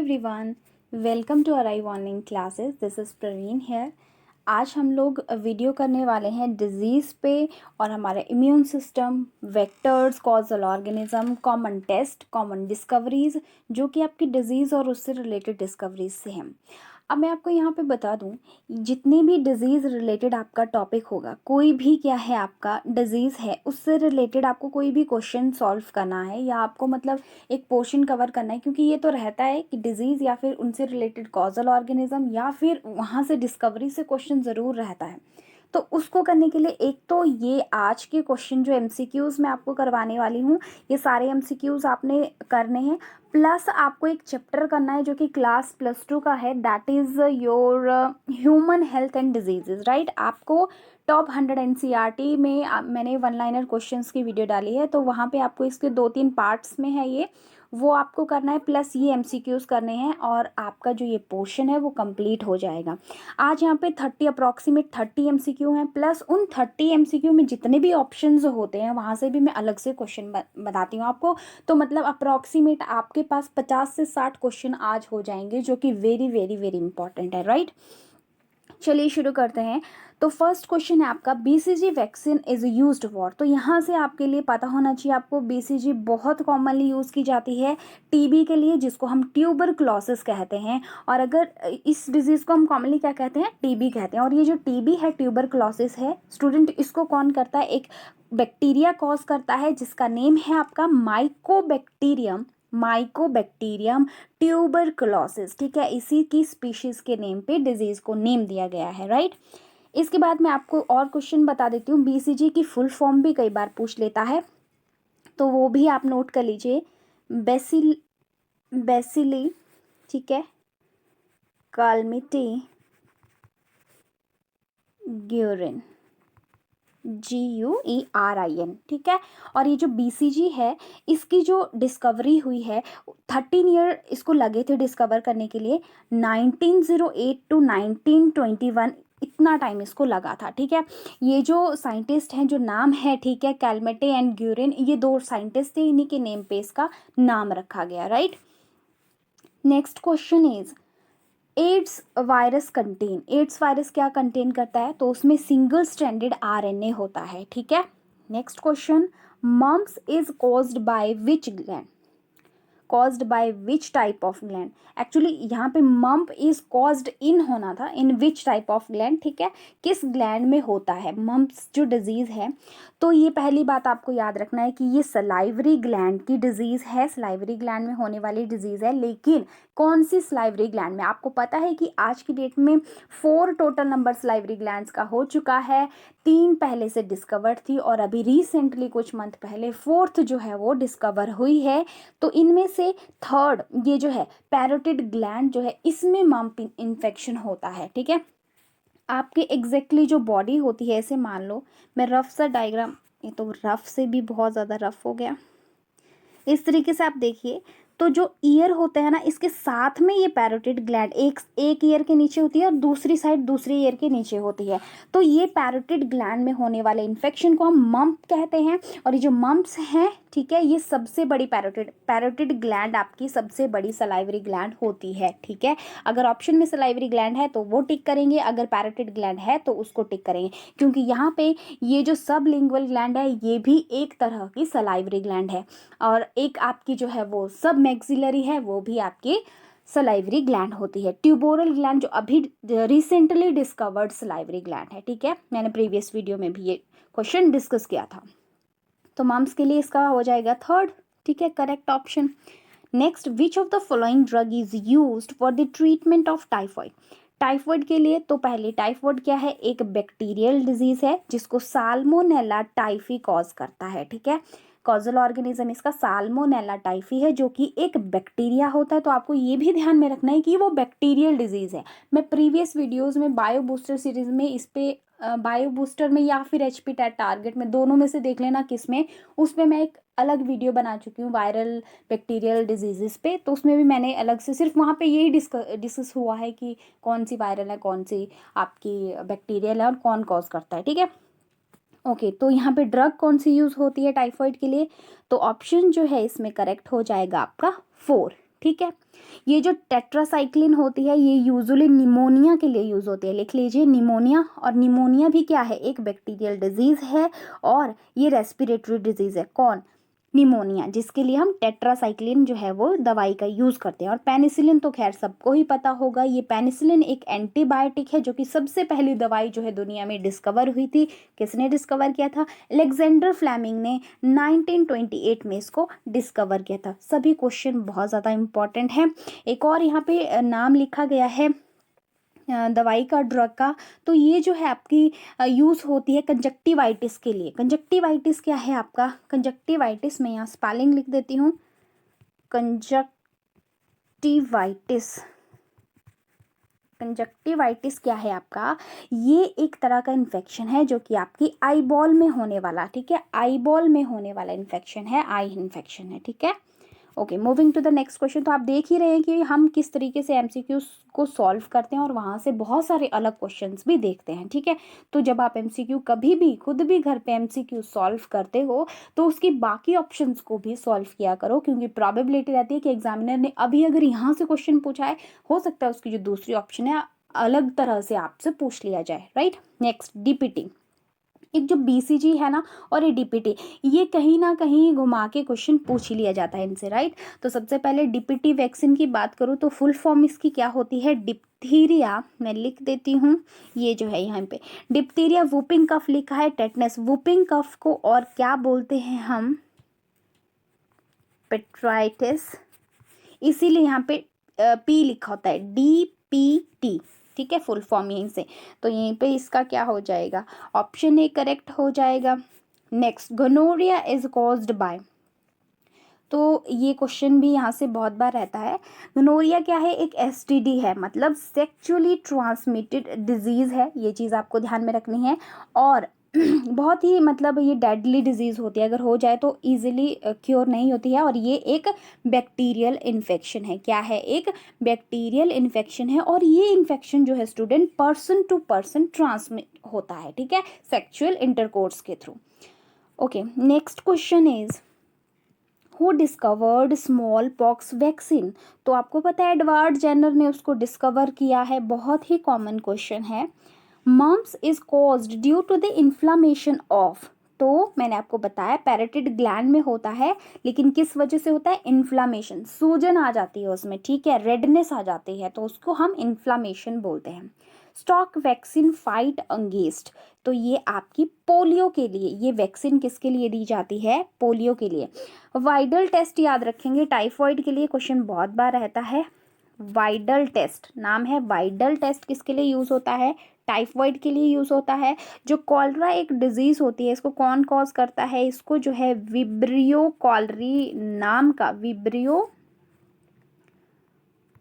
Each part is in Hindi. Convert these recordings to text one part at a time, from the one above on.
Everyone, welcome to arrive online classes. This is Praveen here. आज हम लोग वीडियो करने वाले हैं डिजीज़ पे और हमारे immune system, vectors, causal organism, common test, common discoveries जो कि आपकी डिजीज़ और उससे रिलेटेड डिस्कवरीज से हैं। अब मैं आपको यहाँ पे बता दूँ, जितने भी डिज़ीज़ रिलेटेड आपका टॉपिक होगा, कोई भी क्या है आपका डिज़ीज़ है, उससे रिलेटेड आपको कोई भी क्वेश्चन सॉल्व करना है या आपको मतलब एक पोर्शन कवर करना है, क्योंकि ये तो रहता है कि डिजीज़ या फिर उनसे रिलेटेड कॉजल ऑर्गेनिज्म या फिर वहाँ से डिस्कवरी से क्वेश्चन ज़रूर रहता है। तो उसको करने के लिए एक तो ये आज के क्वेश्चन जो एमसीक्यूज़ मैं आपको करवाने वाली हूँ, ये सारे एमसीक्यूज़ आपने करने हैं, प्लस आपको एक चैप्टर करना है जो कि क्लास +2 का है, that is your human health and disease, right. आपको टॉप 100 एनसीईआरटी में मैंने वन लाइनर क्वेश्चंस की वीडियो डाली है, तो वहाँ पे आपको इसके 2-3 पार्ट्स में है ये, वो आपको करना है, प्लस ये एमसीक्यूज़ करने हैं और आपका जो ये पोर्शन है वो कंप्लीट हो जाएगा। आज यहाँ पे 30 एमसीक्यू हैं, प्लस उन 30 एमसीक्यू में जितने भी ऑप्शंस होते हैं वहाँ से भी मैं अलग से क्वेश्चन बताती हूँ आपको। तो मतलब अप्रॉक्सीमेट आपके पास 50 से 60 क्वेश्चन आज हो जाएंगे, जो कि वेरी वेरी वेरी इंपॉर्टेंट है, राइट। चलिए शुरू करते हैं। तो फर्स्ट क्वेश्चन है आपका, BCG vaccine is used for. तो यहाँ से आपके लिए पता होना चाहिए आपको, बीसीजी बहुत कॉमनली यूज़ की जाती है टीबी के लिए, जिसको हम ट्यूबरक्लोसिस कहते हैं। और अगर इस डिजीज़ को हम कॉमनली क्या कहते हैं, टीबी कहते हैं। और ये जो टीबी है, ट्यूबरक्लोसिस है स्टूडेंट, इसको कौन करता है, एक बैक्टीरिया कॉज करता है जिसका नेम है आपका माइकोबैक्टीरियम ट्यूबरक्लोसिस, ठीक है। इसी की स्पीशीज के नेम पे डिजीज को नेम दिया गया है, राइट। इसके बाद मैं आपको और क्वेश्चन बता देती हूँ, बीसीजी की फुल फॉर्म भी कई बार पूछ लेता है, तो वो भी आप नोट कर लीजिए। बेसिली, ठीक है, कालमिटी ग्यूरिन, GUERIN, ठीक है। और ये जो BCG है, इसकी जो डिस्कवरी हुई है, 13 ईयर इसको लगे थे डिस्कवर करने के लिए, 1908 टू 1921 इतना टाइम इसको लगा था, ठीक है। ये जो साइंटिस्ट हैं, जो नाम है, ठीक है, कैलमेटे एंड ग्यूरिन, ये दो साइंटिस्ट थे, इन्हीं के नेम पे इसका नाम रखा गया, right. Next question is, AIDS virus contain, AIDS virus क्या कंटेन करता है, तो उसमें सिंगल स्ट्रैंडेड RNA होता है, ठीक है। Next question, mumps is caused by which gland, caused by which type of gland. Actually यहाँ पे मम्प इज कॉज्ड इन होना था, इन विच टाइप ऑफ ग्लैंड, ठीक है, किस ग्लैंड में होता है मम्प्स जो डिजीज है। तो ये पहली बात आपको याद रखना है कि ये सलाइवरी ग्लैंड की डिजीज है, सलाइवरी ग्लैंड में होने वाली डिजीज है। लेकिन कौन सी सलाइवरी ग्लैंड में, आपको पता है कि आज की डेट में 4 टोटल नंबर सलाइवरी ग्लैंड्स का हो चुका है, 3 पहले से डिस्कवर्ड थी और अभी रिसेंटली कुछ मंथ पहले 4th जो है वो डिस्कवर हुई है। तो इनमें से थर्ड ये जो है पैरोटिड ग्लैंड जो है, इसमें मम्प इन्फेक्शन होता है, ठीक है। आपके एग्जैक्टली जो बॉडी होती है, ऐसे मान लो मैं रफ सा डायग्राम, ये तो रफ से भी बहुत ज़्यादा रफ हो गया, इस तरीके से आप देखिए। तो जो ईयर होता है ना, इसके साथ में ये पैरोटिड ग्लैंड एक ईयर के नीचे होती है और दूसरी साइड दूसरे ईयर के नीचे होती है। तो ये पैरोटिड ग्लैंड में होने वाले इन्फेक्शन को हम मम्प कहते हैं। और ये जो मम्प्स हैं, ठीक है, ये सबसे बड़ी पैरोटिड ग्लैंड आपकी सबसे बड़ी सलाइवरी ग्लैंड होती है, ठीक है। अगर ऑप्शन में सलाइवरी ग्लैंड है तो वो टिक करेंगे, अगर पैरोटिड ग्लैंड है तो उसको टिक करेंगे, क्योंकि यहाँ पे ये जो सबलिंगुअल ग्लैंड है ये भी एक तरह की सलाइवरी ग्लैंड है। और एक आपकी जो है वो सब मैक्सिलरी है, वो भी आपकी सलाइवरी ग्लैंड होती है। ट्यूबोरल ग्लैंड जो अभी रिसेंटली डिस्कवर्ड सलाइवरी ग्लैंड है, ठीक है, मैंने प्रीवियस वीडियो में भी ये क्वेश्चन डिस्कस किया था। तो मम्स के लिए इसका हो जाएगा थर्ड, ठीक है, correct option. Next, which of the following drug is used for the treatment of typhoid. Typhoid के लिए तो पहले टाइफॉइड क्या है, एक बैक्टीरियल डिजीज है जिसको साल्मोनेला टाइफी कॉज करता है, ठीक है। कॉजल ऑर्गेनिज्म इसका साल्मोनेला टाइफी है, जो कि एक बैक्टीरिया होता है। तो आपको ये भी ध्यान में रखना है कि वो बैक्टीरियल डिजीज है। मैं प्रीवियस वीडियोस में बायो बूस्टर सीरीज में इस पे बायो बूस्टर में या फिर HP टेट टारगेट में, दोनों में से देख लेना किस में, उसमें मैं एक अलग वीडियो बना चुकी हूँ वायरल बैक्टीरियल डिजीजेस पे। तो उसमें भी मैंने अलग से सिर्फ वहाँ पे यही डिस्कस हुआ है कि कौन सी वायरल है, कौन सी आपकी बैक्टीरियल है और कौन कॉज करता है, ठीक है। ओके, तो यहाँ पे ड्रग कौन सी यूज़ होती है टाइफॉइड के लिए, तो ऑप्शन जो है इसमें करेक्ट हो जाएगा आपका 4, ठीक है। ये जो टेट्रासाइक्लिन होती है ये यूजुअली निमोनिया के लिए यूज़ होती है, लिख लीजिए निमोनिया। और निमोनिया भी क्या है, एक बैक्टीरियल डिजीज़ है और ये रेस्पिरेटरी डिजीज़ है। कौन, निमोनिया, जिसके लिए हम टेट्रासाइक्लिन जो है वो दवाई का यूज़ करते हैं। और पेनिसिलिन तो खैर सबको ही पता होगा, ये पेनिसिलिन एक एंटीबायोटिक है जो कि सबसे पहली दवाई जो है दुनिया में डिस्कवर हुई थी। किसने डिस्कवर किया था, अलेक्जेंडर फ्लेमिंग ने 1928 में इसको डिस्कवर किया था। सभी क्वेश्चन बहुत ज़्यादा इंपॉर्टेंट है। एक और यहाँ पे नाम लिखा गया है दवाई का, ड्रग का, तो ये जो है आपकी यूज़ होती है कंजक्टिवाइटिस के लिए। कंजक्टिवाइटिस क्या है आपका, कंजक्टिवाइटिस मैं यहाँ स्पेलिंग लिख देती हूँ, कंजक्टिवाइटिस। कंजक्टिवाइटिस क्या है आपका, ये एक तरह का इन्फेक्शन है जो कि आपकी आई बॉल में होने वाला, ठीक है, आई बॉल में होने वाला इन्फेक्शन है, आई इन्फेक्शन है, ठीक है। Okay, moving to the next question. तो आप देख ही रहे हैं कि हम किस तरीके से एमसीक्यूज को सॉल्व करते हैं और वहाँ से बहुत सारे अलग क्वेश्चंस भी देखते हैं, ठीक है। तो जब आप एमसीक्यू कभी भी खुद भी घर पे एमसीक्यू सॉल्व करते हो तो उसकी बाकी ऑप्शंस को भी सॉल्व किया करो, क्योंकि प्रोबेबिलिटी रहती है कि एग्जामिनर ने अभी अगर यहाँ से क्वेश्चन पूछा है, हो सकता है उसकी जो दूसरी ऑप्शन है अलग तरह से आपसे पूछ लिया जाए, राइट। Next, DPT. एक जो बीसीजी है ना और ये डीपीटी, ये कहीं ना कहीं घुमा के क्वेश्चन पूछ ही लिया जाता है इनसे, राइट। तो सबसे पहले डीपीटी वैक्सीन की बात करूँ तो फुल फॉर्म इसकी क्या होती है, डिप्थीरिया, मैं लिख देती हूँ, ये जो है यहाँ पे डिप्थीरिया, वूपिंग कफ लिखा है, टेटनस। वूपिंग कफ को और क्या बोलते हैं हम, पेट्राइटिस, इसीलिए यहाँ पे पी लिखा होता है, डीपीटी, ठीक है, फुल फॉर्म यहीं से। तो यहीं पे इसका क्या हो जाएगा, ऑप्शन ए करेक्ट हो जाएगा। Next, gonorrhoea is caused by, तो ये क्वेश्चन भी यहाँ से बहुत बार रहता है। गोनोरिया क्या है, एक एसटीडी है, मतलब सेक्चुअली ट्रांसमिटेड डिजीज़ है, ये चीज़ आपको ध्यान में रखनी है। और बहुत ही मतलब ये डेडली डिजीज़ होती है, अगर हो जाए तो इजीली क्योर नहीं होती है। और ये एक बैक्टीरियल इन्फेक्शन है, क्या है, एक बैक्टीरियल इन्फेक्शन है। और ये इन्फेक्शन जो है student person to person transmit होता है, ठीक है, सेक्चुअल इंटरकोर्स के थ्रू। Okay, next question is who discovered smallpox vaccine. तो आपको पता है एडवर्ड जेनर ने उसको डिस्कवर किया है, बहुत ही कॉमन क्वेश्चन है। Mumps is caused due to the inflammation of, तो मैंने आपको बताया पैराटिड ग्लैंड में होता है, लेकिन किस वजह से होता है, इन्फ्लामेशन, सूजन आ जाती है उसमें, ठीक है, रेडनेस आ जाती है, तो उसको हम इन्फ्लामेशन बोलते हैं। स्टॉक वैक्सीन फाइट अगेंस्ट, तो ये आपकी पोलियो के लिए, ये वैक्सीन किसके लिए दी जाती है, पोलियो के लिए। वाइडल टेस्ट याद रखेंगे, टाइफॉइड के लिए क्वेश्चन बहुत बार रहता है। वाइडल टेस्ट, नाम है वाइडल टेस्ट, किसके लिए यूज़ होता है, टाइफॉइड के लिए यूज़ होता है। जो कॉलरा एक डिजीज़ होती है, इसको कौन कॉज करता है, इसको जो है विब्रियो कॉलरी नाम का, विब्रियो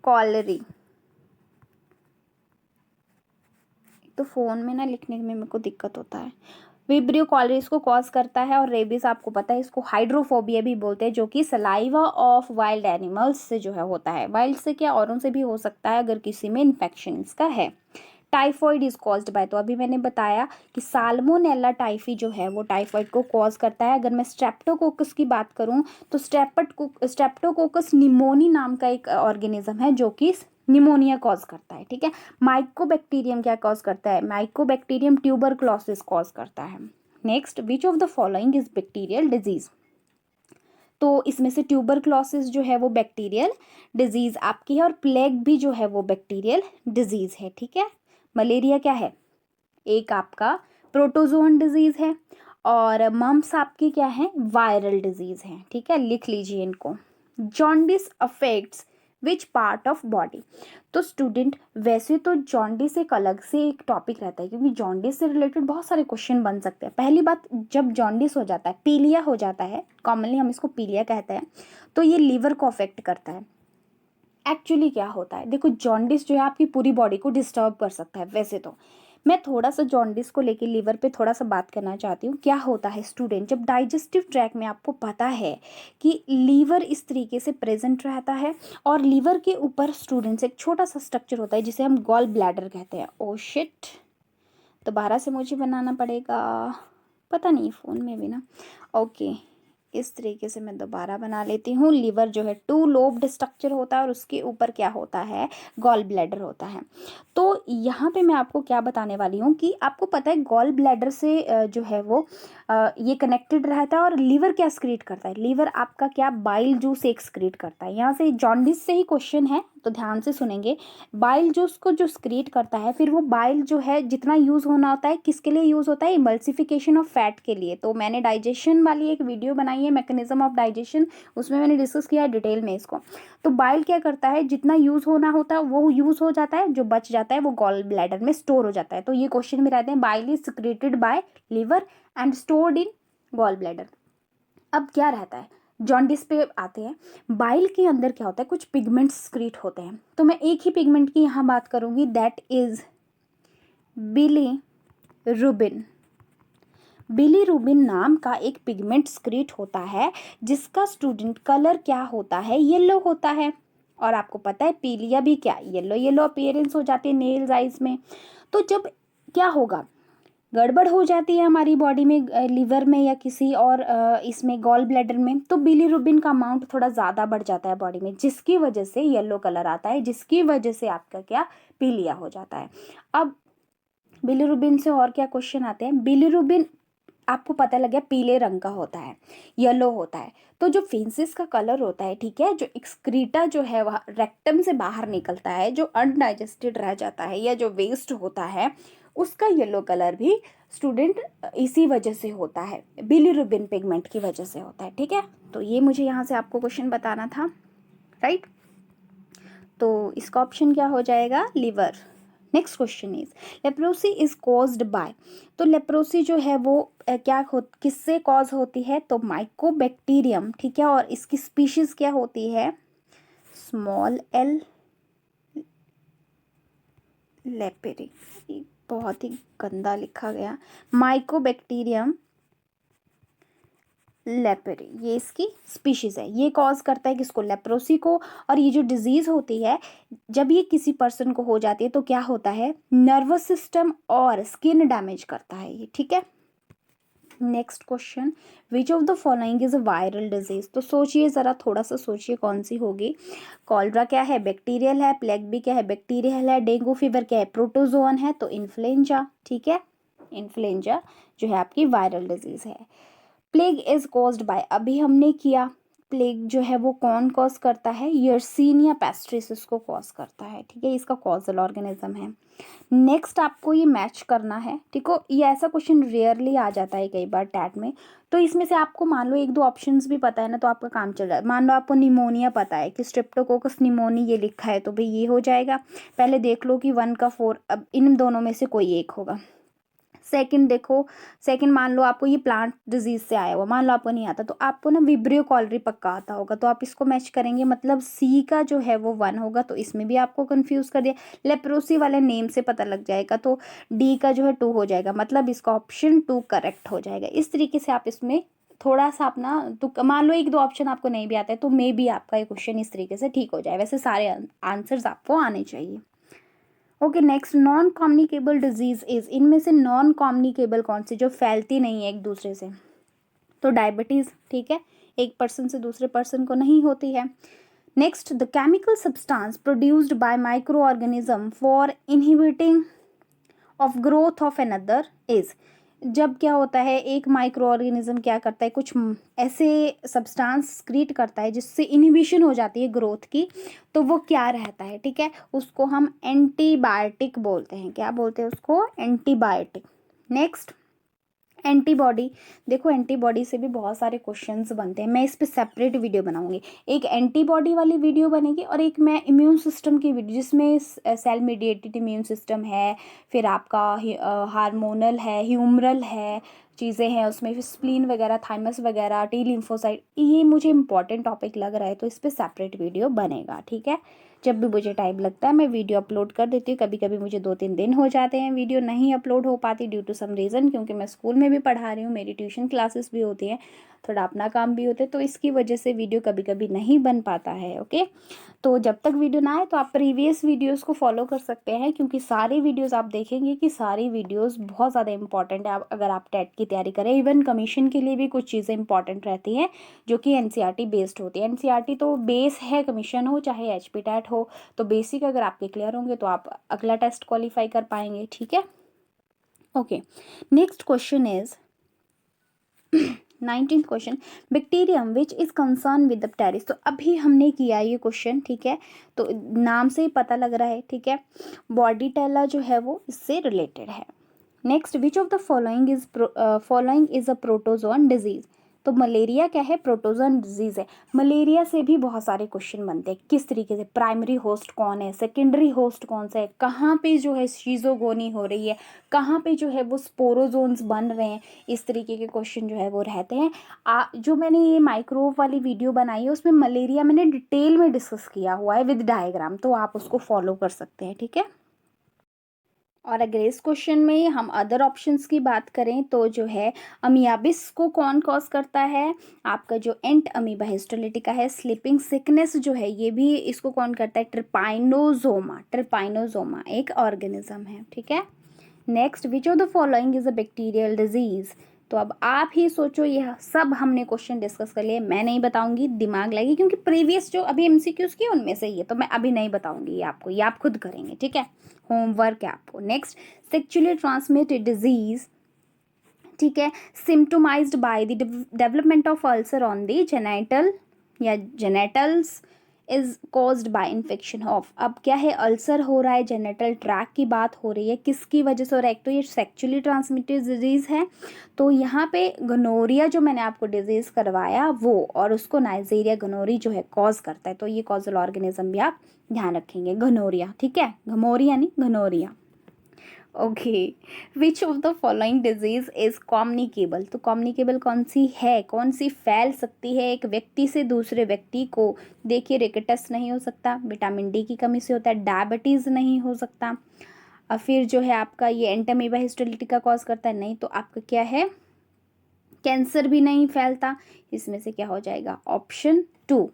कॉलरी, तो फ़ोन में ना लिखने में मेरे को दिक्कत होता है। विब्रियो कॉलरी इसको कॉज करता है। और रेबीज आपको पता है, इसको हाइड्रोफोबिया भी बोलते हैं, जो कि सलाइवा ऑफ वाइल्ड एनिमल्स से जो है होता है। वाइल्ड से क्या, औरों से भी हो सकता है अगर किसी में इन्फेक्शन इसका है। टाइफॉइड इज कॉज्ड बाय, तो अभी मैंने बताया कि साल्मोनेला टाइफी जो है वो टाइफॉइड को कॉज करता है। अगर मैं स्ट्रेप्टोकोकस की बात करूं तो स्ट्रेप्टोकोकस निमोनी नाम का एक ऑर्गेनिज्म है जो कि निमोनिया कॉज करता है, ठीक है। माइकोबैक्टीरियम क्या कॉज करता है, माइकोबैक्टीरियम ट्यूबरक्लोसिस कॉज करता है। Next, which of the following is bacterial disease, तो इसमें से ट्यूबरक्लोसिस जो है वो बैक्टीरियल डिजीज आपकी है, और प्लेग भी जो है वो बैक्टीरियल डिजीज है, ठीक है। मलेरिया क्या है, एक आपका प्रोटोजोन डिजीज है। और मम्स आपकी क्या है, वायरल डिजीज है, ठीक है, लिख लीजिए इनको। Jaundice affects which part of body, तो स्टूडेंट वैसे तो जॉन्डिस एक अलग से एक टॉपिक रहता है, क्योंकि जॉन्डिस से रिलेटेड बहुत सारे क्वेश्चन बन सकते हैं। पहली बात, जब जॉन्डिस हो जाता है, पीलिया हो जाता है, कॉमनली हम इसको पीलिया कहते हैं, तो ये लीवर को अफेक्ट करता है। एक्चुअली क्या होता है, देखो जॉन्डिस जो है आपकी पूरी बॉडी को डिस्टर्ब कर सकता है। वैसे तो मैं थोड़ा सा जॉन्डिस को लेके लीवर पे थोड़ा सा बात करना चाहती हूँ। क्या होता है स्टूडेंट, जब डाइजेस्टिव ट्रैक में आपको पता है कि लीवर इस तरीके से प्रेजेंट रहता है, और लीवर के ऊपर स्टूडेंट्स एक छोटा सा स्ट्रक्चर होता है जिसे हम गॉल ब्लैडर कहते हैं। ओ शिट, दोबारा से मुझे बनाना पड़ेगा, पता नहीं फ़ोन में भी ना। ओके, इस तरीके से मैं दोबारा बना लेती हूँ। लीवर जो है 2 लोब्ड स्ट्रक्चर होता है और उसके ऊपर क्या होता है, गॉल ब्लैडर होता है। तो यहाँ पे मैं आपको क्या बताने वाली हूँ कि आपको पता है गॉल ब्लैडर से जो है वो ये कनेक्टेड रहता है। और लीवर क्या एक्सक्रीट करता है, लीवर आपका क्या बाइल जूस एक्सक्रीट करता है। यहाँ से जॉन्डिस से ही क्वेश्चन है तो ध्यान से सुनेंगे। बाइल जूस को जो एक्सक्रीट करता है, फिर वो बाइल जो है जितना यूज़ होना होता है किसके लिए यूज़ होता है, इमल्सिफिकेशन ऑफ फैट के लिए। तो मैंने डाइजेशन वाली एक वीडियो बनाई है, मैकेनिज्म ऑफ डाइजेशन, उसमें मैंने डिस्कस किया है डिटेल में इसको। तो बाइल क्या करता है, जितना यूज़ होना होता है वो यूज़ हो जाता है, जो बच जाता है वो गॉल ब्लैडर में स्टोर हो जाता है। तो ये क्वेश्चन में रहते हैं, bile is secreted by liver and stored in gall bladder. अब क्या रहता है, जॉन्डिस पे आते हैं। बाइल के अंदर क्या होता है, कुछ पिगमेंट्स सक्रीट होते हैं। तो मैं एक ही पिगमेंट की यहाँ बात करूँगी, दैट इज बिलीरुबिन। बिलीरुबिन नाम का एक पिगमेंट सक्रीट होता है जिसका स्टूडेंट कलर क्या होता है, येलो होता है। और आपको पता है पीलिया भी क्या, येलो येलो अपीयरेंस हो जाती है नेल्स आइज में। तो जब क्या होगा, गड़बड़ हो जाती है हमारी बॉडी में, लीवर में या किसी और इसमें गॉल ब्लैडर में, तो बिलीरुबिन का अमाउंट थोड़ा ज़्यादा बढ़ जाता है बॉडी में, जिसकी वजह से येलो कलर आता है, जिसकी वजह से आपका क्या, पीलिया हो जाता है। अब बिलीरुबिन से और क्या क्वेश्चन आते हैं। बिलीरुबिन आपको पता लग गया पीले रंग का होता है, येलो होता है। तो जो फेंसिस का कलर होता है, ठीक है, जो एक्सक्रीटा जो है वह रेक्टम से बाहर निकलता है, जो अनडाइजेस्टेड रह जाता है या जो वेस्ट होता है, उसका येलो कलर भी स्टूडेंट इसी वजह से होता है, बिलीरुबिन पिगमेंट की वजह से होता है। ठीक है, तो ये मुझे यहाँ से आपको क्वेश्चन बताना था, राइट। तो इसका ऑप्शन क्या हो जाएगा, liver. Next question is leprosy is caused by. तो लेप्रोसी जो है वो किससे कॉज होती है, तो माइकोबैक्टीरियम, ठीक है। और इसकी स्पीशीज क्या होती है, स्मॉल एल लेपेरी। बहुत ही गंदा लिखा गया, माइकोबैक्टीरियम लेपेरी, ये इसकी स्पीशीज है। ये कॉज करता है किसको, लेप्रोसी को। और ये जो डिजीज होती है, जब ये किसी पर्सन को हो जाती है तो क्या होता है, नर्वस सिस्टम और स्किन डैमेज करता है ये, ठीक है। Next question, which of the following is a viral disease. तो सोचिए ज़रा, थोड़ा सा सोचिए कौन सी होगी। कॉलरा क्या है, बैक्टीरियल है। प्लेग भी क्या है, बैक्टीरियल है। डेंगू फीवर क्या है, प्रोटोजोन है। तो इन्फ्लुएंजा, ठीक है, इन्फ्लुएंजा जो है आपकी वायरल डिजीज है। प्लेग इज कॉज्ड बाय, अभी हमने किया, प्लेग जो है वो कौन कॉज करता है, यर्सीनिया पेस्ट्रिस को कॉज करता है, ठीक है, इसका कॉजल ऑर्गेनिज्म है। नेक्स्ट आपको ये मैच करना है, ठीक हो। ये ऐसा क्वेश्चन रेयरली आ जाता है कई बार टैट में। तो इसमें से आपको मान लो एक दो ऑप्शंस भी पता है ना, तो आपका काम चल रहा है। मान लो आपको निमोनिया पता है कि स्ट्रेप्टोकोकस निमोनी ये लिखा है, तो भाई ये हो जाएगा। पहले देख लो कि 1 का 4, अब इन दोनों में से कोई एक होगा। सेकंड देखो, सेकंड मान लो आपको ये प्लांट डिजीज से आया हुआ, मान लो आपको नहीं आता, तो आपको ना विब्रियो कॉलरी पक्का आता होगा, तो आप इसको मैच करेंगे, मतलब सी का जो है वो 1 होगा। तो इसमें भी आपको कंफ्यूज कर दिया। लेप्रोसी वाले नेम से पता लग जाएगा, तो डी का जो है 2 हो जाएगा, मतलब इसका ऑप्शन 2 करेक्ट हो जाएगा। इस तरीके से आप इसमें थोड़ा सा अपना, तो मान लो एक दो ऑप्शन आपको नहीं भी आता है, तो मे बी आपका ये क्वेश्चन इस तरीके से ठीक हो जाए। वैसे सारे आंसर्स आपको आने चाहिए। Okay, next, non communicable disease is, इनमें से नॉन कम्युनिकेबल कौन सी, जो फैलती नहीं है एक दूसरे से। तो डायबिटीज, ठीक है, एक पर्सन से दूसरे पर्सन को नहीं होती है। Next, the chemical substance produced by micro organism for inhibiting of growth of another is. जब क्या होता है, एक माइक्रो ऑर्गेनिज्म क्या करता है, कुछ ऐसे सब्सटेंस क्रिएट करता है जिससे इनहिबिशन हो जाती है ग्रोथ की, तो वो क्या रहता है, ठीक है, उसको हम एंटीबायोटिक बोलते हैं। क्या बोलते हैं उसको, एंटीबायोटिक। Next, antibody. देखो एंटीबॉडी से भी बहुत सारे क्वेश्चंस बनते हैं, मैं इस पे सेपरेट वीडियो बनाऊंगी। एक एंटीबॉडी वाली वीडियो बनेगी और एक मैं इम्यून सिस्टम की वीडियो, जिसमें सेल मीडिएटेड इम्यून सिस्टम है, फिर आपका हार्मोनल है, ह्यूमरल है, चीज़ें हैं उसमें, फिर स्प्लीन वगैरह, थाइमस वगैरह, टी लिम्फोसाइट। ये मुझे इंपॉर्टेंट टॉपिक लग रहा है, तो इस पर सेपरेट वीडियो बनेगा, ठीक है। जब भी मुझे टाइम लगता है मैं वीडियो अपलोड कर देती हूँ। कभी कभी मुझे 2-3 दिन हो जाते हैं, वीडियो नहीं अपलोड हो पाती ड्यू टू सम रीज़न, क्योंकि मैं स्कूल में भी पढ़ा रही हूँ, मेरी ट्यूशन क्लासेस भी होती हैं, थोड़ा अपना काम भी होता है, तो इसकी वजह से वीडियो कभी कभी नहीं बन पाता है। ओके, तो जब तक वीडियो ना आए तो आप प्रीवियस वीडियोस को फॉलो कर सकते हैं, क्योंकि सारी वीडियोस आप देखेंगे कि सारी वीडियोस बहुत ज़्यादा इंपॉर्टेंट है। आप अगर आप टेट की तैयारी करें, इवन कमीशन के लिए भी कुछ चीज़ें इंपॉर्टेंट रहती हैं जो कि एनसीईआरटी बेस्ड होती है। एनसीईआरटी तो बेस है, कमीशन हो चाहे एचपी टेट हो, तो बेसिक अगर आपके क्लियर होंगे तो आप अगला टेस्ट क्वालिफाई कर पाएंगे। ठीक है, okay. Next question is 19th question, bacterium which is concern with the टेरिस। तो अभी हमने किया ये क्वेश्चन, ठीक है, तो नाम से ही पता लग रहा है, ठीक है, बॉडीटेला जो है वो इससे रिलेटेड है। Next, which of the following is a protozoan disease. तो मलेरिया क्या है, प्रोटोजोन डिजीज है। मलेरिया से भी बहुत सारे क्वेश्चन बनते हैं, किस तरीके से, प्राइमरी होस्ट कौन है, सेकेंडरी होस्ट कौन सा है, कहाँ पे जो है शीजोगोनी हो रही है, कहाँ पे जो है वो स्पोरोजोन्स बन रहे हैं, इस तरीके के क्वेश्चन जो है वो रहते हैं। जो मैंने ये माइक्रोव वाली वीडियो बनाई है उसमें मलेरिया मैंने डिटेल में डिस्कस किया हुआ है विद डायग्राम, तो आप उसको फॉलो कर सकते हैं। ठीक है, और अगर इस क्वेश्चन में हम अदर ऑप्शंस की बात करें तो जो है अमियाबिस को कौन कॉज करता है, आपका जो एंट अमीबा हिस्टोलिटिका है, स्लीपिंग सिकनेस जो है ये भी इसको कौन करता है, ट्रिपाइनोजोमा। ट्रिपाइनोजोमा एक ऑर्गेनिज्म है। ठीक है, next, which of the following is a bacterial disease. तो अब आप ही सोचो, ये सब हमने क्वेश्चन डिस्कस कर लिए, मैं नहीं बताऊंगी, दिमाग लगी, क्योंकि प्रीवियस जो अभी एमसीक्यूज किए उनमें से ही है, तो मैं अभी नहीं बताऊंगी ये आपको, ये आप खुद करेंगे। ठीक है, होमवर्क है आपको। नेक्स्ट, सेक्चुअली ट्रांसमिटेड डिजीज, ठीक है, symptomized by the development of ulcer on the genital या genitals is caused by infection of. अब क्या है, अल्सर हो रहा है, जेनेटल ट्रैक की बात हो रही है, किसकी वजह से हो रहा है, एक तो ये सेक्चुअली ट्रांसमिटेड डिजीज है, तो यहाँ पे गनोरिया जो मैंने आपको डिजीज करवाया वो, और उसको नाइजीरिया गनोरी जो है कॉज करता है, तो ये कॉजल ऑर्गेनिज्म भी आप ध्यान रखेंगे, गनोरिया। ठीक है, गमोरिया नहीं, gonorrhoea. Okay, which of the following disease is communicable. तो कॉम्युनिकेबल कौन सी है, कौन सी फैल सकती है एक व्यक्ति से दूसरे व्यक्ति को। देखिए, रिकेटस नहीं हो सकता, विटामिन डी की कमी से होता है, डायबिटीज़ नहीं हो सकता, और फिर जो है आपका ये एंटामीबा हिस्टोलिटिका कॉज करता है, नहीं, तो आपका क्या है, कैंसर भी नहीं फैलता। इसमें से क्या हो जाएगा, ऑप्शन 2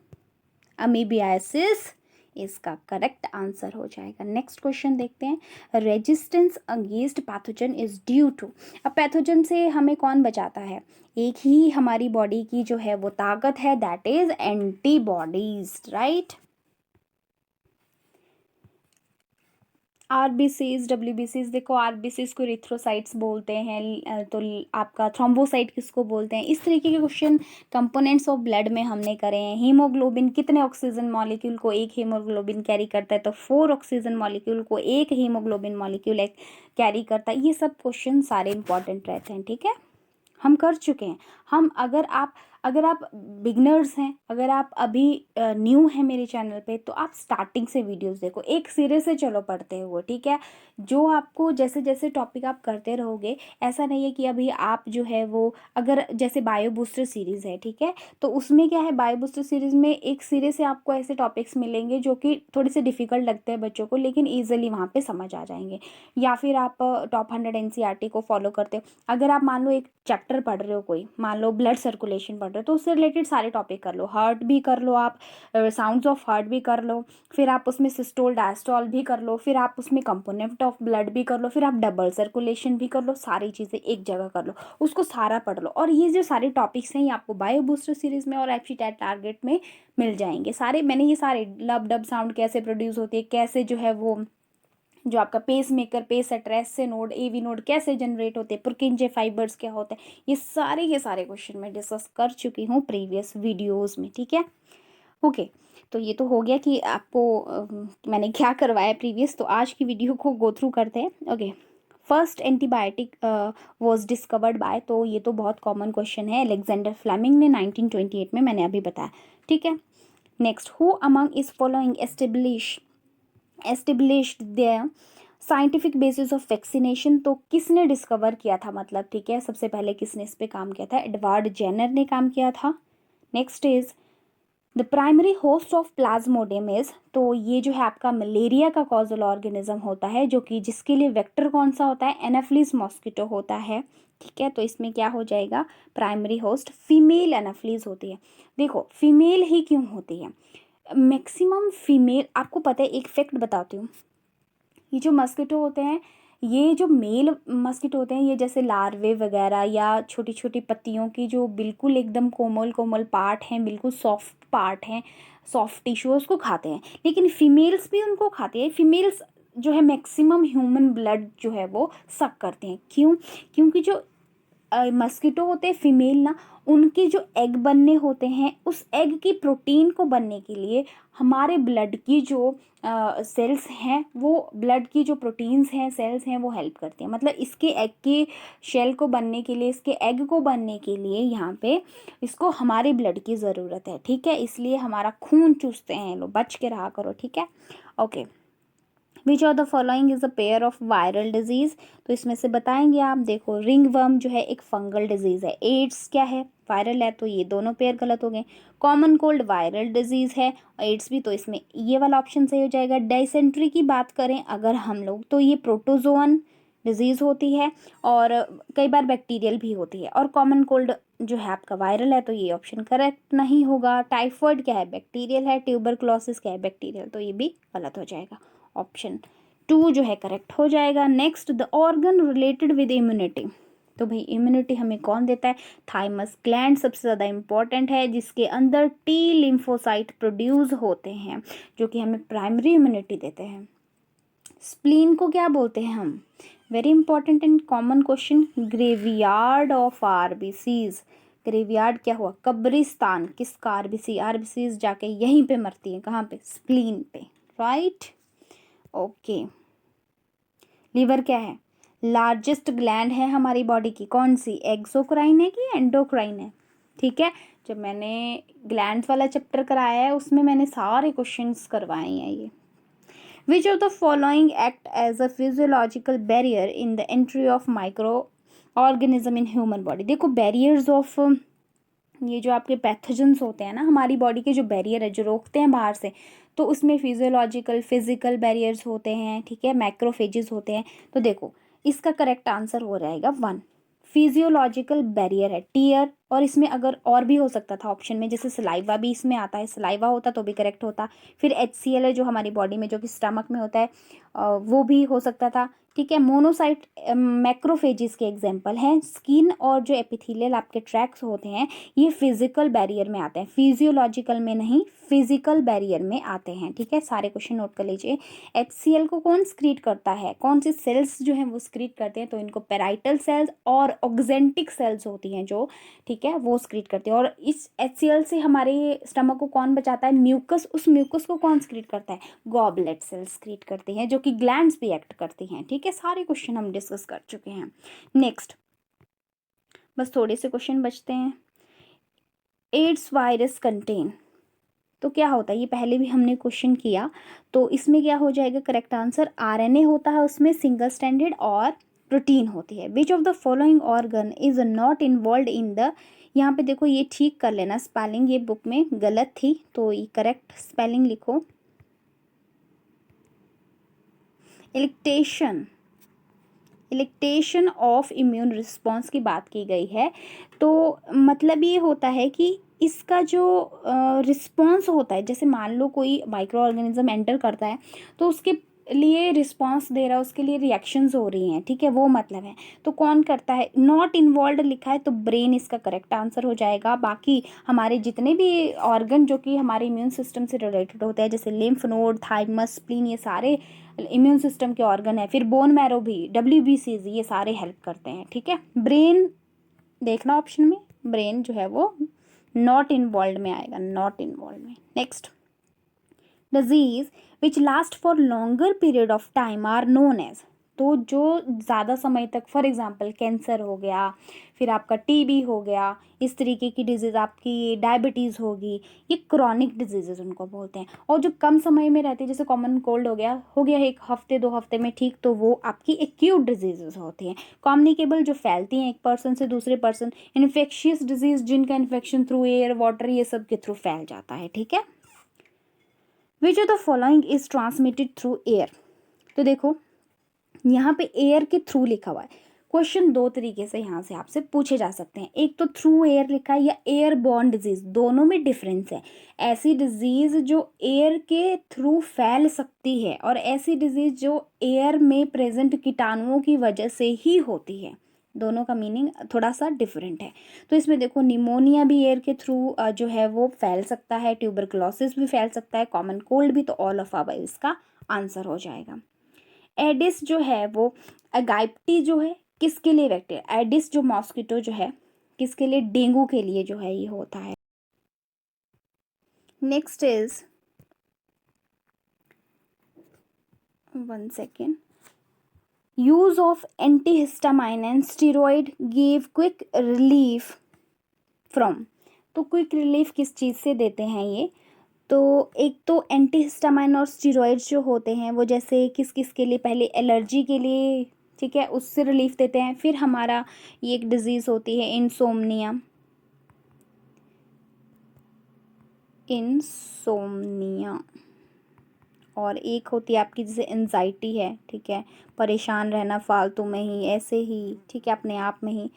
अमीबियासिस इसका करेक्ट आंसर हो जाएगा। नेक्स्ट क्वेश्चन देखते हैं, resistance against pathogen is due to. अब पैथोजन से हमें कौन बचाता है, एक ही हमारी बॉडी की जो है वो ताकत है, that is antibodies, right. RBCs, डब्ल्यूबीसीज, देखो आरबीसीज को रिथ्रोसाइट्स बोलते हैं, तो आपका थ्रोम्बोसाइट किसको बोलते हैं, इस तरीके के क्वेश्चन कंपोनेंट्स ऑफ ब्लड में हमने करे हैं। हीमोग्लोबिन कितने ऑक्सीजन मॉलिक्यूल को एक हीमोग्लोबिन कैरी करता है, तो 4 ऑक्सीजन मॉलिक्यूल को एक हीमोग्लोबिन मॉलिक्यूल एक कैरी करता है। ये सब क्वेश्चन सारे इंपॉर्टेंट रहते हैं। ठीक है, हम कर चुके हैं। हम अगर आप बिगनर्स हैं, अगर आप अभी न्यू हैं मेरे चैनल पे, तो आप स्टार्टिंग से वीडियोस देखो, एक सिरे से चलो पढ़ते हुए। ठीक है, जो आपको जैसे जैसे टॉपिक आप करते रहोगे, ऐसा नहीं है कि अभी आप जो है वो, अगर जैसे बायो बूस्टर सीरीज़ है, ठीक है, तो उसमें क्या है, बायो बूस्टर सीरीज़ में एक सिरे से आपको ऐसे टॉपिक्स मिलेंगे जो कि थोड़े से डिफिकल्ट लगते हैं बच्चों को, लेकिन ईजिली वहाँ पे समझ आ जाएंगे। या फिर आप टॉप 100 एनसीईआरटी को फॉलो करते हो, अगर आप मान लो एक चैप्टर पढ़ रहे हो, कोई मान लो ब्लड सर्कुलेशन पढ़ रहे हो, तो उससे रिलेटेड सारे टॉपिक कर लो, हार्ट भी कर लो आप, साउंड्स ऑफ हार्ट भी कर लो, फिर आप उसमें सिस्टोल डायस्टोल भी कर लो, फिर आप उसमें कंपोनेंट ऑफ ब्लड भी कर लो, फिर आप डबल सर्कुलेशन भी कर लो, सारी चीज़ें एक जगह कर लो, उसको सारा पढ़ लो। और ये जो सारे टॉपिक्स हैं ये आपको बायो बूस्टर सीरीज़ में और एफसी टेट टारगेट में मिल जाएंगे सारे। मैंने ये सारे लब डब साउंड कैसे प्रोड्यूस होती है, कैसे जो है वो जो आपका pacemaker, pace setter, SA node, AV node कैसे जनरेट होते हैं, पुरकिंजे फाइबर्स क्या होते हैं, ये सारे क्वेश्चन मैं डिस्कस कर चुकी हूँ प्रीवियस वीडियोस में। ठीक है, ओके, तो ये तो हो गया कि आपको मैंने क्या करवाया प्रीवियस। तो आज की वीडियो को गो थ्रू करते हैं। Okay, first antibiotic was discovered by, तो ये तो बहुत कॉमन क्वेश्चन है, अलेक्जेंडर फ्लेमिंग ने 1928 में, मैंने अभी बताया। ठीक है, next, who among is following established the scientific basis of vaccination. तो किसने डिस्कवर किया था, मतलब ठीक है, सबसे पहले किसने इस पे काम किया था, एडवर्ड जेनर ने काम किया था। Next is the primary host of Plasmodium is, तो ये जो है आपका मलेरिया का कॉजल ऑर्गेनिज्म होता है, जो कि जिसके लिए वेक्टर कौन सा होता है, एनाफिलीज मॉस्किटो होता है। ठीक है, तो इसमें क्या हो जाएगा, प्राइमरी होस्ट फीमेल एनाफिलीज होती है। देखो फीमेल ही क्यों होती है, मैक्सिमम फीमेल, आपको पता है एक फैक्ट बताती हूँ, ये जो मस्किटो होते हैं, ये जो मेल मस्किटो होते हैं, ये जैसे लार्वे वगैरह या छोटी छोटी पत्तियों की जो बिल्कुल एकदम कोमल कोमल पार्ट हैं, बिल्कुल सॉफ्ट पार्ट हैं, सॉफ्ट टिश्यू, उसको खाते हैं। लेकिन फीमेल्स भी उनको खाती है। फीमेल्स जो है मैक्सिमम ह्यूमन ब्लड जो है वो सक करते हैं। क्यों? क्योंकि जो मस्किटो होते हैं फीमेल ना, उनके जो एग बनने होते हैं, उस एग की प्रोटीन को बनने के लिए हमारे ब्लड की जो सेल्स हैं, वो ब्लड की जो प्रोटीन्स हैं, सेल्स हैं, वो हेल्प करती हैं। मतलब इसके एग के शेल को बनने के लिए, इसके एग को बनने के लिए यहाँ पे इसको हमारे ब्लड की ज़रूरत है। ठीक है, इसलिए हमारा खून चूसते हैं लोग, बच के रहा करो। ठीक है, okay. Which of the following is a pair of viral disease, तो इसमें से बताएंगे आप। देखो रिंग वर्म जो है एक फंगल डिजीज है, एड्स क्या है, वायरल है, तो ये दोनों पेयर गलत हो गए। कॉमन कोल्ड वायरल डिजीज है, एड्स भी, तो इसमें ये वाला ऑप्शन सही हो जाएगा। डाइसेंट्री की बात करें अगर हम लोग, तो ये प्रोटोजोअन डिजीज होती है, और कई बार बैक्टीरियल भी होती है। और कॉमन कोल्ड जो है आपका वायरल है, तो ये ऑप्शन करेक्ट नहीं होगा। टाइफॉइड क्या है, बैक्टीरियल है। ट्यूबरक्लोसिस क्या है, बैक्टीरियल, तो ये भी गलत हो जाएगा। ऑप्शन 2 जो है करेक्ट हो जाएगा। Next, the organ related with immunity, तो भाई इम्यूनिटी हमें कौन देता है, थाइमस ग्लैंड सबसे ज़्यादा इंपॉर्टेंट है, जिसके अंदर टी लिम्फोसाइट प्रोड्यूस होते हैं, जो कि हमें प्राइमरी इम्यूनिटी देते हैं। स्प्लीन को क्या बोलते हैं हम, very important and common question, graveyard of RBCs. Graveyard क्या हुआ, कब्रिस्तान किसका, आरबीसी, आरबीसीज जाके यहीं पे मरती है, कहाँ पे, स्प्लीन पे, राइट। ओके, लीवर क्या है, लार्जेस्ट ग्लैंड है हमारी बॉडी की, कौन सी, एक्सोक्राइन है कि एंडोक्राइन है। ठीक है, जब मैंने ग्लैंड्स वाला चैप्टर कराया है उसमें मैंने सारे क्वेश्चंस करवाए हैं ये। Which of the following act as a physiological barrier in the entry of microorganism in human body. देखो बैरियर्स ऑफ, ये जो आपके पैथोजेंस होते हैं ना, हमारी बॉडी के जो बैरियर है, जो रोकते हैं बाहर से, तो उसमें फिजियोलॉजिकल फिजिकल बैरियर्स होते हैं। ठीक है, मैक्रोफेजेस होते हैं। तो देखो इसका करेक्ट आंसर हो जाएगा 1, फिजियोलॉजिकल बैरियर है, टीयर। और इसमें अगर और भी हो सकता था ऑप्शन में, जैसे सलाइवा भी इसमें आता है, सलाइवा होता तो भी करेक्ट होता। फिर HCl है जो हमारी बॉडी में, जो कि स्टमक में होता है, वो भी हो सकता था। ठीक है, मोनोसाइट मैक्रोफेजेस के एग्जांपल हैं। स्किन और जो एपिथेलियल आपके ट्रैक्स होते हैं, ये फिजिकल बैरियर में आते हैं, फिजियोलॉजिकल में नहीं, फिजिकल बैरियर में आते हैं। ठीक है, सारे क्वेश्चन नोट कर लीजिए। HCl को कौन स्क्रीट करता है, कौन सी सेल्स जो हैं वो स्क्रीट करते हैं, तो इनको पेराइटल सेल्स और ऑक्जेंटिक सेल्स होती हैं जो, ठीक है, वो स्क्रीट करते हैं। और इस HCl से हमारे स्टमक को कौन बचाता है, म्यूकस, उस म्यूकस को कौन स्क्रीट करता है, गॉबलेट सेल्स स्क्रीट करती हैं, जो कि ग्लैंड्स भी एक्ट करती हैं। ठीक है, सारे क्वेश्चन हम डिस्कस कर चुके हैं। नेक्स्ट, बस थोड़े से क्वेश्चन बचते हैं। एड्स वायरस कंटेन, तो क्या होता है, ये पहले भी हमने क्वेश्चन किया, तो इसमें क्या हो जाएगा करेक्ट आंसर, RNA होता है उसमें, सिंगल स्टैंडर्ड, और प्रोटीन होती है। विच of the following organ is not involve in the, यहाँ पे देखो ये ठीक कर लेना, स्पेलिंग ये बुक में गलत थी, तो ये करेक्ट स्पेलिंग लिखो, इलेक्टेशन, इलेक्टेशन ऑफ इम्यून रिस्पॉन्स की बात की गई है। तो मतलब ये होता है कि इसका जो रिस्पॉन्स होता है, जैसे मान लो कोई माइक्रो ऑर्गेनिज्म एंटर करता है, तो उसके लिए रिस्पॉन्स दे रहा है, उसके लिए रिएक्शंस हो रही हैं। ठीक है, वो मतलब है। तो कौन करता है, नॉट इन्वॉल्व लिखा है, तो ब्रेन इसका करेक्ट आंसर हो जाएगा। बाकी हमारे जितने भी ऑर्गन जो कि हमारे इम्यून सिस्टम से रिलेटेड होते हैं, जैसे लिम्फ नोड, थाइमस, स्प्लीन, ये सारे इम्यून सिस्टम के ऑर्गन है। फिर बोन मैरो भी, WBCs, ये सारे हेल्प करते हैं। ठीक है, ब्रेन देखना ऑप्शन में, ब्रेन जो है वो नॉट इन्वॉल्व में आएगा, नॉट इन्वॉल्व में। Next, disease which last for longer period of time are known as, तो जो ज़्यादा समय तक, फॉर एग्जांपल कैंसर हो गया, फिर आपका टीबी हो गया, इस तरीके की डिजीज़, आपकी डायबिटीज़ होगी, ये क्रॉनिक डिजीजेज उनको बोलते हैं। और जो कम समय में रहती है, जैसे कॉमन कोल्ड हो गया 1 हफ्ते 2 हफ्ते में ठीक, तो वो आपकी एक्यूट डिजीजेज होती हैं। कम्युनिकेबल, जो फैलती हैं एक पर्सन से दूसरे पर्सन। इन्फेक्शियस डिजीज, जिनका इन्फेक्शन थ्रू एयर, वाटर, ये सब के थ्रू फैल जाता है, ठीक है। विच of the following is transmitted through air. तो देखो यहाँ पे एयर के थ्रू लिखा हुआ है। क्वेश्चन 2 तरीके से यहाँ से आपसे पूछे जा सकते हैं। एक तो थ्रू एयर लिखा है या एयर बॉर्न डिजीज, दोनों में डिफरेंस है। ऐसी डिजीज जो एयर के थ्रू फैल सकती है और ऐसी डिजीज जो एयर में प्रेजेंट कीटाणुओं की वजह से ही होती है, दोनों का मीनिंग थोड़ा सा डिफरेंट है। तो इसमें देखो निमोनिया भी एयर के थ्रू जो है वो फैल सकता है, ट्यूबरकुलोसिस भी फैल सकता है, कॉमन कोल्ड भी। तो ऑल ऑफ अबव इसका आंसर हो जाएगा। एडिस जो है वो अगाइप्टी जो है किसके लिए बैक्टीरिया, एडिस जो मॉस्किटो जो है किसके लिए, डेंगू के लिए जो है ये होता है। Next is 1 second, use of antihistamine and steroid give quick relief from. तो क्विक रिलीफ किस चीज़ से देते हैं ये, तो एक तो एंटीहिस्टामाइन और स्टीरॉयड्स जो होते हैं वो जैसे किस किस के लिए, पहले एलर्जी के लिए, ठीक है, उससे रिलीफ देते हैं। फिर हमारा ये एक डिजीज़ होती है इंसोम्निया, और एक होती है आपकी जैसे एंजाइटी है, ठीक है, परेशान रहना फालतू में ही, ऐसे ही, ठीक है, अपने आप में ही।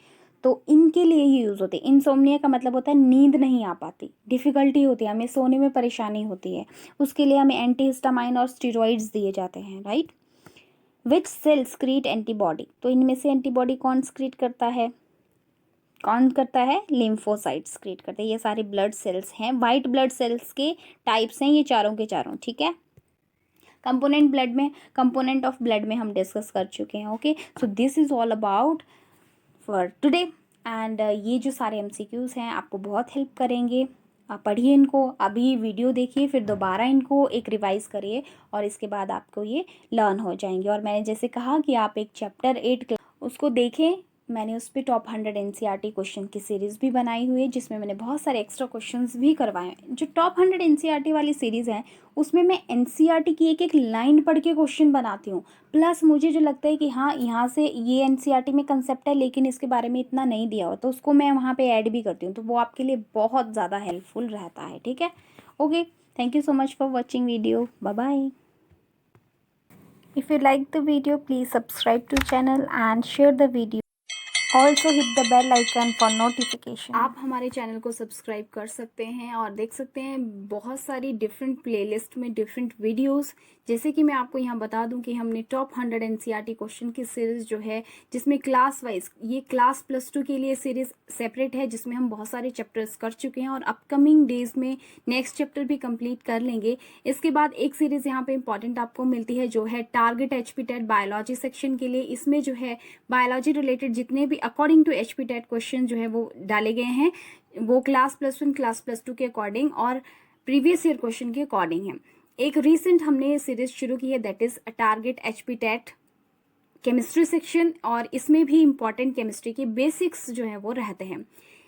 तो इनके लिए ही यूज़ होती है। इंसोम्निया का मतलब होता है नींद नहीं आ पाती, डिफ़िकल्टी होती है, हमें सोने में परेशानी होती है, उसके लिए हमें एंटीहिस्टामाइन और स्टीरॉइड्स दिए जाते हैं, राइट। विच सेल्स क्रिएट एंटीबॉडी। तो इनमें से एंटीबॉडी कौन क्रिएट करता है, कौन करता है, लिम्फोसाइट्स क्रिएट करते हैं। ये सारे ब्लड सेल्स हैं, वाइट ब्लड सेल्स के टाइप्स हैं ये चारों के चारों, ठीक है। कंपोनेंट ऑफ ब्लड में हम डिस्कस कर चुके हैं। Okay, so this is all about for today. And ये जो सारे एमसीक्यूज हैं आपको बहुत हेल्प करेंगे। आप पढ़िए इनको, अभी वीडियो देखिए, फिर दोबारा इनको एक रिवाइज करिए और इसके बाद आपको ये लर्न हो जाएंगे। और मैंने जैसे कहा कि आप एक चैप्टर 8 उसको देखें, मैंने उस पर टॉप 100 एनसीईआरटी क्वेश्चन की सीरीज़ भी बनाई हुई है, जिसमें मैंने बहुत सारे एक्स्ट्रा क्वेश्चंस भी करवाए हैं। जो टॉप 100 एनसीईआरटी वाली सीरीज़ है उसमें मैं एनसीईआरटी की एक एक लाइन पढ़ के क्वेश्चन बनाती हूँ। प्लस मुझे जो लगता है कि हाँ यहाँ से ये एनसीईआरटी में कंसेप्ट है लेकिन इसके बारे में इतना नहीं दिया हुआ, तो उसको मैं वहाँ पे ऐड भी करती हूँ, तो वो आपके लिए बहुत ज़्यादा हेल्पफुल रहता है, ठीक है। Okay, thank you so much for watching video. Bye bye. If you like the video, please subscribe to channel and share the video. Also hit the bell icon for notification. आप हमारे चैनल को सब्सक्राइब कर सकते हैं और देख सकते हैं बहुत सारी डिफरेंट प्लेलिस्ट में डिफरेंट वीडियोस। जैसे कि मैं आपको यहाँ बता दूं कि हमने टॉप 100 एनसीईआरटी क्वेश्चन की सीरीज़ जो है, जिसमें क्लास वाइज, ये क्लास +2 के लिए सीरीज़ सेपरेट है, जिसमें हम बहुत सारे चैप्टर्स कर चुके हैं और अपकमिंग डेज में नेक्स्ट चैप्टर भी कंप्लीट कर लेंगे। इसके बाद एक सीरीज़ यहाँ पे इंपॉर्टेंट आपको मिलती है जो है टारगेट HPTET बायोलॉजी सेक्शन के लिए। इसमें जो है बायोलॉजी रिलेटेड जितने भी अकॉर्डिंग टू HPTET क्वेश्चन जो है वो डाले गए हैं, वो क्लास +1 क्लास +2 के अकॉर्डिंग और प्रीवियस ईयर क्वेश्चन के अकॉर्डिंग है। एक रीसेंट हमने सीरीज शुरू की है, that is target HPTET chemistry section, और इसमें भी इंपॉर्टेंट केमिस्ट्री के बेसिक्स जो है वो रहते हैं।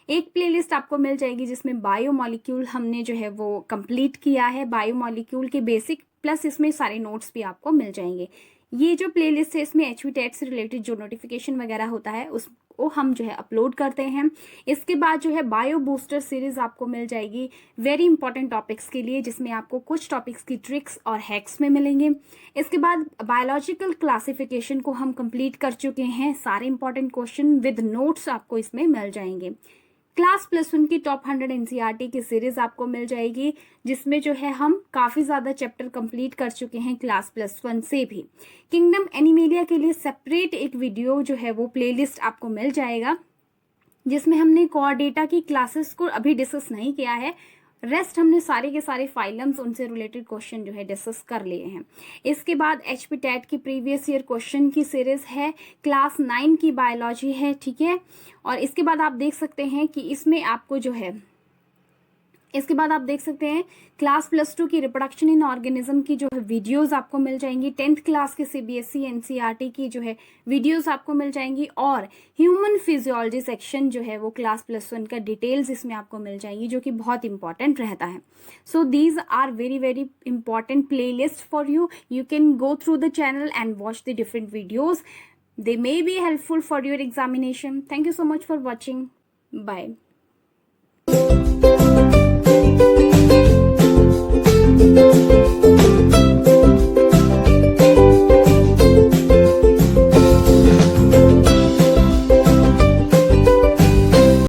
एक प्लेलिस्ट आपको मिल जाएगी जिसमें बायोमॉलिक्यूल हमने जो है वो कंप्लीट किया है, बायोमॉलिक्यूल के बेसिक, प्लस इसमें सारे नोट्स भी आपको मिल जाएंगे। ये जो प्लेलिस्ट है इसमें HPTET से रिलेटेड जो नोटिफिकेशन वगैरह होता है उसको हम जो है अपलोड करते हैं। इसके बाद जो है बायो बूस्टर सीरीज आपको मिल जाएगी वेरी इंपॉर्टेंट टॉपिक्स के लिए, जिसमें आपको कुछ टॉपिक्स की ट्रिक्स और हैक्स में मिलेंगे। इसके बाद बायोलॉजिकल क्लासिफिकेशन को हम कंप्लीट कर चुके हैं, सारे इंपॉर्टेंट क्वेश्चन विद नोट्स आपको इसमें मिल जाएंगे। क्लास +1 की टॉप 100 एनसीईआरटी की सीरीज आपको मिल जाएगी, जिसमें जो है हम काफ़ी ज़्यादा चैप्टर कंप्लीट कर चुके हैं क्लास +1 से भी। किंगडम एनिमेलिया के लिए सेपरेट एक वीडियो जो है वो प्लेलिस्ट आपको मिल जाएगा, जिसमें हमने कोर डेटा की क्लासेस को अभी डिस्कस नहीं किया है, रेस्ट हमने सारे के सारे फाइलम्स उनसे रिलेटेड क्वेश्चन जो है डिस्कस कर लिए हैं। इसके बाद HPTET की प्रीवियस ईयर क्वेश्चन की सीरीज है, क्लास 9 की बायोलॉजी है, ठीक है। और इसके बाद आप देख सकते हैं कि इसमें आपको जो है इसके बाद आप देख सकते हैं क्लास +2 की रिप्रोडक्शन इन ऑर्गेनिज्म की जो है वीडियोस आपको मिल जाएंगी, 10th क्लास के CBSE NCERT की जो है वीडियोस आपको मिल जाएंगी, और ह्यूमन फिजियोलॉजी सेक्शन जो है वो क्लास +1 का डिटेल्स इसमें आपको मिल जाएंगी, जो कि बहुत इंपॉर्टेंट रहता है. So these are very very important playlist for you. You can go through the channel and watch the different videos. They may be helpful for your examination. Thank you so much for watching. Bye.